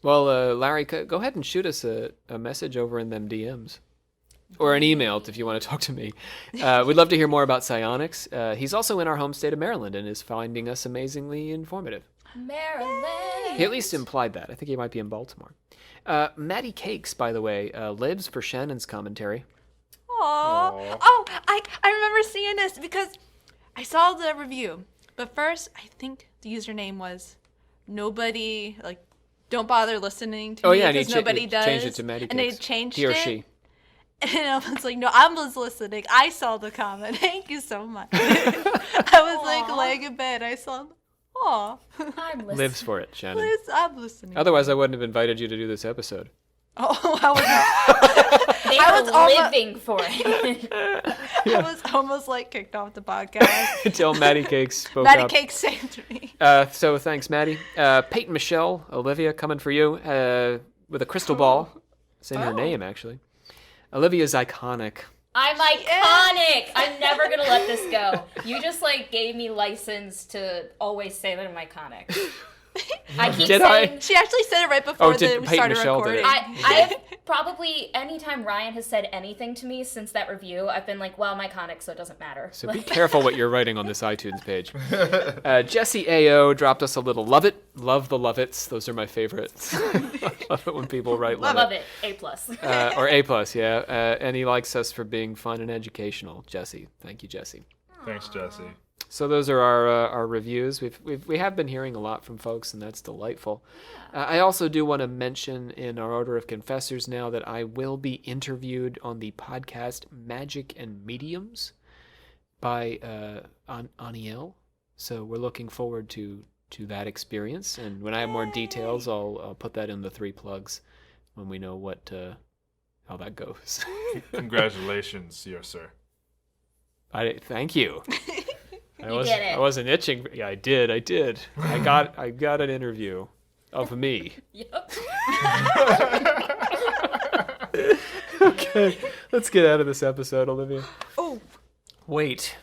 Well, Larry, go ahead and shoot us a message over in them DMs. Or an email if you want to talk to me. We'd love to hear more about psionics. He's also in our home state of Maryland and is finding us amazingly informative. Maryland. He at least implied that. I think he might be in Baltimore. Maddie Cakes, by the way, lives for Shannon's commentary. Aw. Oh, I remember seeing this because I saw the review. But first, I think the username was nobody, like, don't bother listening to Oh, me yeah, and he because nobody does. changed it to Maddie And they Cakes. changed He or it. she. And I was like, no, I was listening. I saw the comment. Thank you so much. I was like laying in bed. I saw, aw. I'm listening. Lives for it, Shannon. Liz, I'm listening. Otherwise, I wouldn't have invited you to do this episode. Oh, I They I are was almo- living for it. was almost like kicked off the podcast. Until Maddie Cakes spoke Maddie up. Cake saved me. So thanks, Maddie. Peyton Michelle, Olivia, coming for you with a crystal ball. It's in her name, actually. Olivia's iconic. I'm iconic. I'm never gonna let this go. You just like gave me license to always say that I'm iconic. I keep Did I? saying She actually said it right before we Peyton started Michelle did it. recording. I have probably anytime Ryan has said anything to me since that review, I've been like, well, I'm iconic, so it doesn't matter. So be careful what you're writing on this iTunes page. Jesse A.O. dropped us a little love it. Love the love it's. Those are my favorites. Love it when people write love, Love it. A+. Or A+, yeah. And he likes us for being fun and educational. Jesse. Thank you, Jesse. Thanks, Jesse. So those are our reviews. We have been hearing a lot from folks, and that's delightful. I also do want to mention in our order of confessors now that I will be interviewed on the podcast Magic and Mediums by Aniel. So we're looking forward to that experience. And when I have more details, I'll put that in the 3 plugs when we know how that goes. Congratulations, dear sir. Thank you. did it. I wasn't itching. Yeah, I did. I got an interview of me. Yep. Okay, let's get out of this episode, Olivia. Oh, Wait,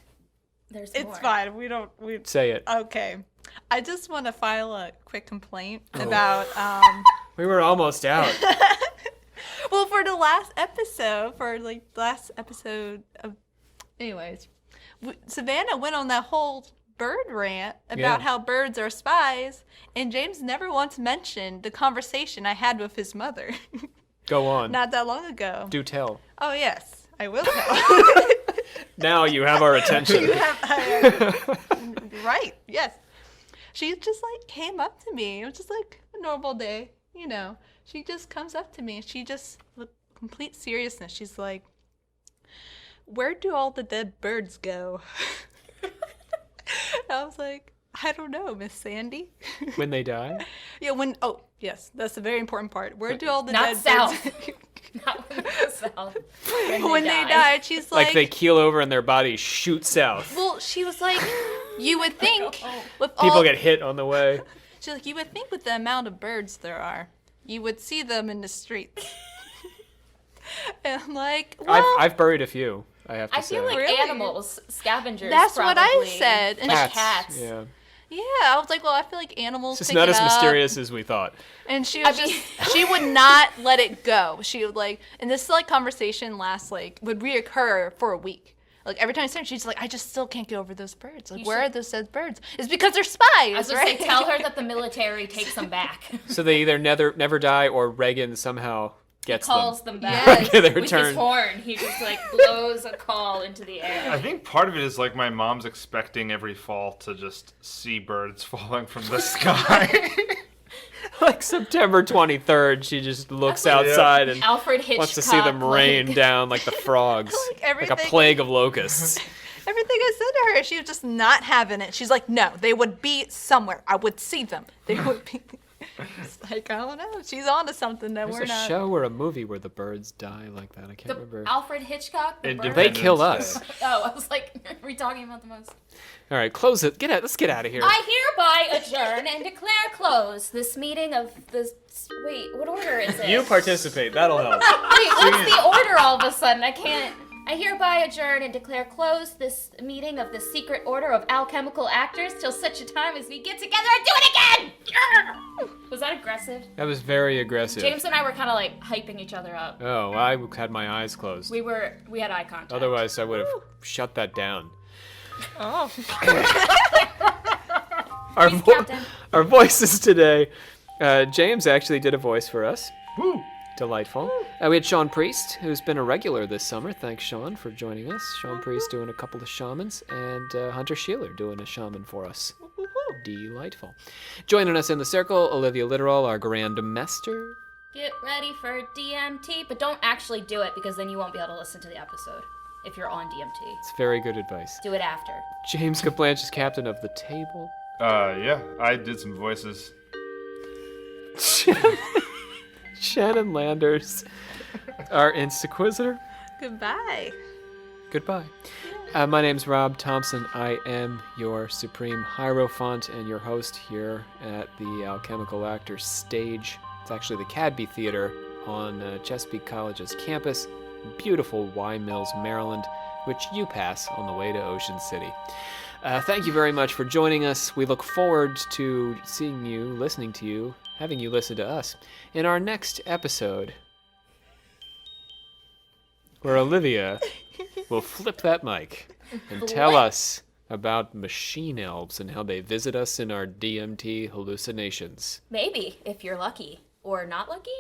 There's it's more. fine. We say it. okay. I just want to file a quick complaint about We were almost out. well, for the last episode, of anyways, Savannah went on that whole bird rant about Yeah. how birds are spies, and James never once mentioned the conversation I had with his mother Go on. not that long ago. Do tell. Oh yes, I will tell. Now you have our attention. You have right? Yes. She just like came up to me. It was just like a normal day, you know. She just comes up to me and she just with complete seriousness. She's like, "Where do all the dead birds go?" I was like, "I don't know, Miss Sandy." When they die? Yeah, oh, yes, that's a very important part. Where do all the Not dead south. birds Not when they go south. when they die? She's Like they keel over and their bodies shoot south. well, she was like, you would think with People all get hit on the way. she's like, you would think with the amount of birds there are, you would see them in the streets. And I'm like, well, I've buried a few, I have to I say. feel like Really? animals, scavengers. That's what I probably. said, and Like Cats. cats. Yeah. yeah, I was like, well, I feel like animals It's just pick not it as up. mysterious as we thought. And she was she would not let it go. She would like, and this like conversation would reoccur for a week. Like every time I see her, she's like, I just still can't get over those birds. Like, where are those dead birds? It's because they're spies, I was gonna right? say, tell her that the military takes them back. So they either never die or Reagan somehow gets Calls them. them back. Yes. They With return. his horn, he just like blows a call into the air. I think part of it is like my mom's expecting every fall to just see birds falling from the sky. Like September 23rd, she just looks outside and Alfred Hitchcock wants to see them rain down like the frogs, like a everything- plague of locusts. Everything I said to her, she was just not having it. She's like, no, they would be somewhere. I would see them. They would be. It's like, I don't know. She's on to something that There's we're a not. show or a movie where the birds die like that. I can't The remember. Alfred Hitchcock. The bird? They kill Independence us. Day. Oh, I was like, are we talking about the most? All right, close it. Get out. Let's get out of here. I hereby adjourn and declare closed this meeting of the. Wait, what order is it? You participate. That'll help. Wait, what's the order all of a sudden? I can't. I hereby adjourn and declare closed this meeting of the secret order of alchemical actors till such a time as we get together and do it again! Yeah! Was that aggressive? That was very aggressive. James and I were kind of like hyping each other up. Oh, I had my eyes closed. We had eye contact. Otherwise, I would have shut that down. Oh. Our, Please, Captain. our voices today. James actually did a voice for us. Woo! Delightful. We had Sean Priest, who's been a regular this summer. Thanks, Sean, for joining us. Sean Priest doing a couple of shamans, and Hunter Sheeler doing a shaman for us. Delightful. Joining us in the circle, Olivia Littoral, our Grand Master. Get ready for DMT, but don't actually do it because then you won't be able to listen to the episode if you're on DMT. It's very good advice. Do it after. James Caplanche is captain of the table. Yeah, I did some voices. Shannon Landers, our Inquisitor. Goodbye. Goodbye. My name's Rob Thompson. I am your Supreme Hierophant and your host here at the Alchemical Actors stage. It's actually the Cadby Theater on Chesapeake College's campus, beautiful Y Mills, Maryland, which you pass on the way to Ocean City. Thank you very much for joining us. We look forward to seeing you, listening to you, having you listen to us in our next episode, where Olivia will flip that mic and tell us about machine elves and how they visit us in our DMT hallucinations. Maybe, if you're lucky. Or not lucky?